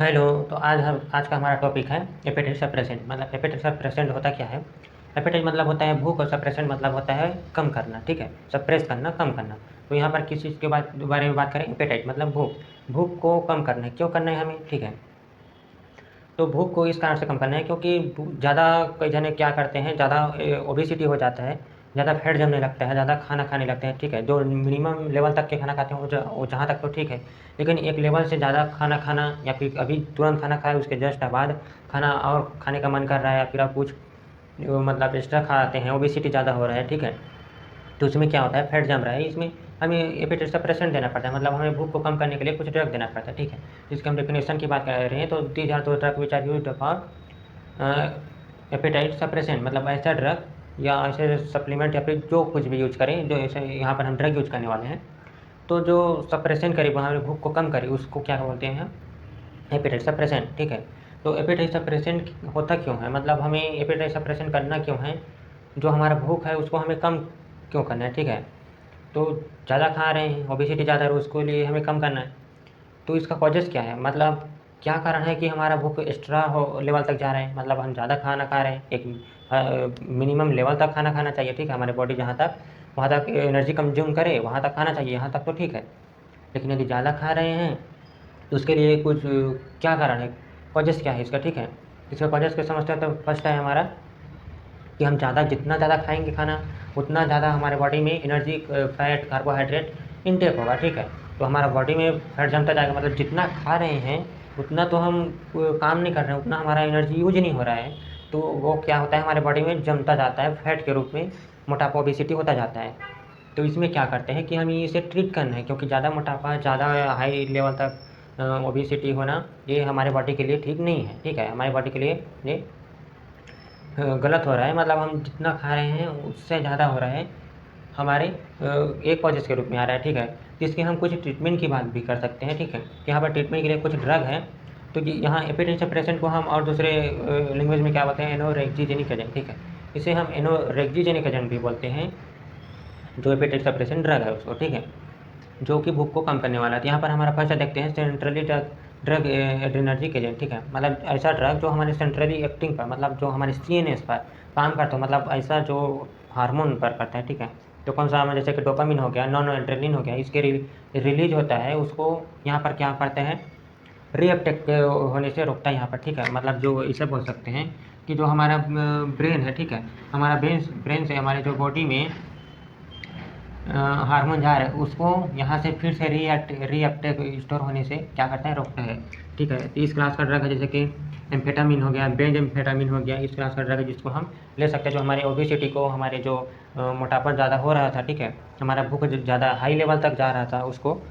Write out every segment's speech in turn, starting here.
Hello. तो आज का हमारा टॉपिक है एपेटाइट सप्रेसेंट। मतलब एपेटाइट सप्रेसेंट होता क्या है? एपेटाइट मतलब होता है भूख, और सप्रेसेंट मतलब होता है कम करना। ठीक है, सप्रेस करना, कम करना। तो यहाँ पर किस चीज़ के बारे में बात करें? एपेटाइट मतलब भूख। भूख को कम करना है। क्यों करना है हमें? ठीक है, तो भूख को इस कारण से कम करना है क्योंकि ज़्यादा कई जने क्या करते हैं, ज़्यादा ओबेसिटी हो जाता है, ज़्यादा फैट जमने लगता है, ज़्यादा खाना खाने लगते हैं। ठीक है, जो मिनिमम लेवल तक के खाना खाते हैं वो जहाँ तक तो ठीक है, लेकिन एक लेवल से ज़्यादा खाना खाना, या फिर अभी तुरंत खाना खाए उसके जस्ट बाद खाना और खाने का मन कर रहा है, या फिर आप कुछ मतलब एक्स्ट्रा खाते हैं, ओबेसिटी ज़्यादा हो रहा है। ठीक है, तो उसमें क्या होता है, फैट जम रहा है, इसमें हमें एपेटाइट सप्रेसेंट देना पड़ता है। मतलब हमें भूख को कम करने के लिए कुछ ड्रग देना पड़ता है। ठीक है, जिसके हम डेफिनेशन की बात कर रहे हैं, तो दीज आर दो drug which are used for appetite suppressant. मतलब ऐसा ड्रग या ऐसे सप्लीमेंट या फिर जो कुछ भी यूज करें, जो ऐसे यहाँ पर हम ड्रग यूज करने वाले हैं, तो जो सप्रेसेंट करे, हमारे भूख को कम करे, उसको क्या बोलते हैं? Appetite suppressant. ठीक है, तो एपेटाइट सप्रेसेंट होता क्यों है, मतलब हमें एपेटाइट सप्रेसेंट करना क्यों है? जो हमारा भूख है उसको हमें कम क्यों करना है? ठीक है, तो ज़्यादा खा रहे हैं, ओबेसिटी ज़्यादा है, उसको लिए हमें कम करना है। तो इसका कॉजेज़ क्या है, मतलब क्या कारण है कि हमारा भूख एक्स्ट्रा हो लेवल तक जा रहा है? मतलब हम ज़्यादा खाना खा रहे हैं, एक मिनिमम लेवल तक खाना खाना चाहिए। ठीक है, हमारे बॉडी जहाँ तक, वहाँ तक एनर्जी कंज्यूम करे, वहाँ तक खाना चाहिए, यहाँ तक तो ठीक है। लेकिन यदि ज़्यादा खा रहे हैं तो उसके लिए कुछ क्या कारण है, कॉजेज़ क्या है इसका? ठीक है, इसका कॉजेज़ को समझते हैं तो फर्स्ट है हमारा कि हम जितना ज़्यादा खाएंगे खाना, उतना ज़्यादा हमारे बॉडी में एनर्जी, फैट, कार्बोहाइड्रेट इनटेक होगा। ठीक है, तो हमारा बॉडी में फैट जमता जाएगा, मतलब जितना खा रहे हैं उतना तो हम काम नहीं कर रहे हैं, उतना हमारा एनर्जी यूज नहीं हो रहा है। तो वो क्या होता है, हमारे बॉडी में जमता जाता है फैट के रूप में, मोटापा, ओबेसिटी होता जाता है। तो इसमें क्या करते हैं कि हमें इसे ट्रीट करना है, क्योंकि ज़्यादा मोटापा, ज़्यादा हाई लेवल तक ओबेसिटी होना, ये हमारे बॉडी के लिए ठीक नहीं है। ठीक है, हमारे बॉडी के लिए ये गलत हो रहा है। मतलब हम जितना खा रहे हैं उससे ज़्यादा हो रहा है, हमारे एक कॉजेज़ के रूप में आ रहा है। ठीक है, तो इसकी हम कुछ ट्रीटमेंट की बात भी कर सकते हैं। ठीक है, यहाँ पर ट्रीटमेंट के लिए कुछ ड्रग हैं। तो यहाँ एपेटाइट सप्रेसेंट को हम और दूसरे लैंग्वेज में क्या बोलते हैं? एनोरेक्सिजेनिक एजेंट। ठीक है, इसे हम एनोरेक्सिजेनिक एजेंट भी बोलते हैं, जो एपेटाइट सप्रेसेंट ड्रग है उसको। ठीक है, जो कि भूख को कम करने वाला है। तो यहाँ पर हमारा फर्स्ट देखते हैं centrally drug drug adrenergic agent. ठीक है, मतलब ऐसा ड्रग जो हमारे सेंट्रली एक्टिंग पर, मतलब जो हमारे सीएनएस पर काम करता है, मतलब ऐसा जो हार्मोन पर करता है। ठीक है, तो कौन सा, जैसे कि डोपामिन हो गया, नॉन एड्रेनलिन हो गया, इसके रिलीज होता है, उसको यहाँ पर क्या करते हैं, रीअपटेक होने से रोकता है यहाँ पर। ठीक है, मतलब जो इसे बोल सकते हैं कि जो हमारा ब्रेन है, ठीक है, हमारा ब्रेन से हमारे जो बॉडी में हार्मोन जा रहा है, उसको यहाँ से फिर से रीअपटेक स्टोर होने से क्या करता है, रोकता है। ठीक है, तो इस क्लास का ड्रग है, जैसे कि एम्फेटामिन हो गया, बेंज एम्फेटामिन हो गया, इस क्लास का ड्रग है जिसको हम ले सकते हैं, जो हमारे ओबेसिटी को, हमारे जो मोटापा ज़्यादा हो रहा था, ठीक है, हमारा भूख ज़्यादा हाई लेवल तक जा रहा था, उसको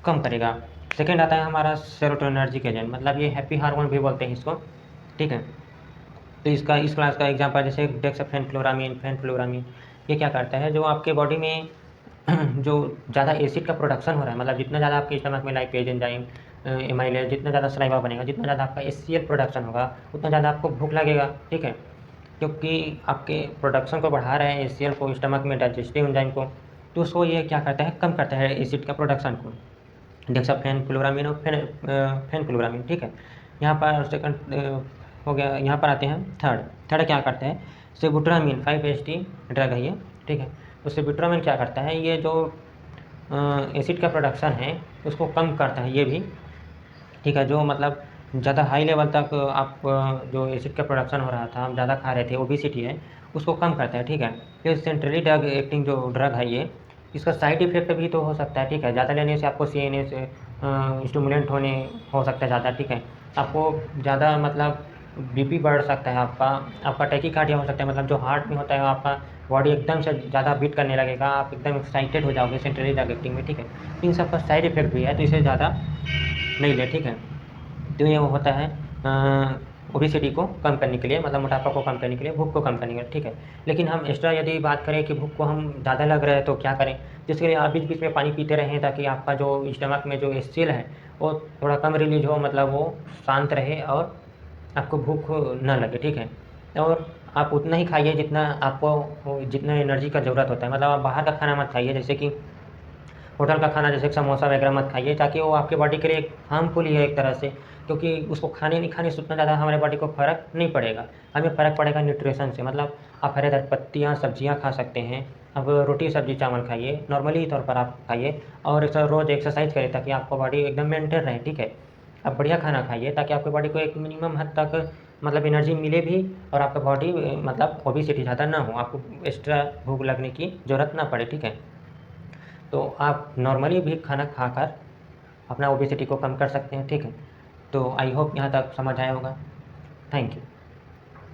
कम करेगा। सेकेंड आता है हमारा सेरोटोनर्जिक एजेंट, मतलब ये हैप्पी हार्मोन भी बोलते हैं इसको। ठीक है, तो इसका इस क्लास का एग्जाम्पल जैसे डेक्साफेनफ्लोरामीन, फेनफ्लोरामीन, ये क्या करता है, जो आपके बॉडी में जो ज़्यादा एसिड का प्रोडक्शन हो रहा है, मतलब जितना ज़्यादा आपके स्टमक में लाइपेज एंजाइम, एमाइलेज, जितना ज़्यादा सलाइवा बनेगा, जितना ज़्यादा आपका एचसीएल प्रोडक्शन होगा, उतना ज़्यादा आपको भूख लगेगा। ठीक है, क्योंकि आपके प्रोडक्शन को बढ़ा रहा है एचसीएल को, स्टमक में डाइजेस्टिव एंजाइम को, तो उसको ये क्या करता है, कम करता है एसिड का प्रोडक्शन को। डेक्साफेनफ्लोरामीन और फेनफ्लोरामीन। ठीक है, यहाँ पर सेकंड हो गया। यहाँ पर आते हैं थर्ड। थर्ड क्या करता है, सेबुट्रामीन 5-HT ड्रग है ये। ठीक है, तो सेबुट्रामीन क्या करता है, ये जो एसिड का प्रोडक्शन है उसको कम करता है ये भी। ठीक है, जो मतलब ज़्यादा हाई लेवल तक आप जो एसिड का प्रोडक्शन हो रहा था, हम ज़्यादा खा रहे थे, ओबेसिटी है, उसको कम करता है। ठीक है, ये सेंट्रली ड्रग एक्टिंग जो ड्रग है ये, इसका साइड इफेक्ट भी तो हो सकता है। ठीक है, ज़्यादा लेने से आपको सीएनएस स्टिमुलेंट होने हो सकता है ज़्यादा। ठीक है, आपको ज़्यादा मतलब बीपी बढ़ सकता है, आपका टैकीकार्डिया हो सकता है, मतलब जो हार्ट में होता है आपका बॉडी एकदम से ज़्यादा बीट करने लगेगा, आप एकदम एक्साइटेड हो जाओगे सेंट्रली ड्रग एक्टिंग में। ठीक है, इन सब का साइड इफेक्ट भी है, तो इसे ज़्यादा नहीं ले। ठीक है, तो ये होता है ओबेसिटी को कम करने के लिए, मतलब मोटापा को कम करने के लिए, भूख को कम करने के लिए। ठीक है, लेकिन हम एक्स्ट्रा यदि बात करें कि भूख को हम ज़्यादा लग रहा है तो क्या करें, जिसके लिए आप बीच बीच में पानी पीते रहें, ताकि आपका जो स्टमक में जो एचसीएल है वो थोड़ा कम रिलीज हो, मतलब वो शांत रहे और आपको भूख ना लगे। ठीक है, और आप उतना ही खाइए जितना आपको, जितना एनर्जी का ज़रूरत होता है, मतलब आप बाहर का खाना मत खाइए, जैसे कि होटल का खाना जैसे समोसा वगैरह मत खाइए, ताकि वो आपके बॉडी के लिए हार्मफुल ही है एक तरह से, क्योंकि उसको खाने नहीं खाने से उतना ज़्यादा हमारे बॉडी को फ़र्क नहीं पड़ेगा। हमें फ़र्क पड़ेगा न्यूट्रिशन से, मतलब आप हरे पत्तियाँ सब्जियाँ खा सकते हैं। अब रोटी सब्जी चावल खाइए, नॉर्मली तौर पर आप खाइए, और रोज़ एक्सरसाइज करें ताकि आपका बॉडी एकदम मेंटेन रहे, ठीक है। आप बढ़िया खाना खाइए ताकि आपके बॉडी को एक मिनिमम हद तक मतलब एनर्जी मिले भी, और आपका बॉडी मतलब ओबेसिटी ज़्यादा ना हो, आपको एक्स्ट्रा भूख लगने की ज़रूरत ना पड़े, ठीक है। तो आप नॉर्मली भी खाना खाकर अपना ओबेसिटी को कम कर सकते हैं, ठीक है। तो आई होप यहाँ तक समझ आया होगा। Thank you.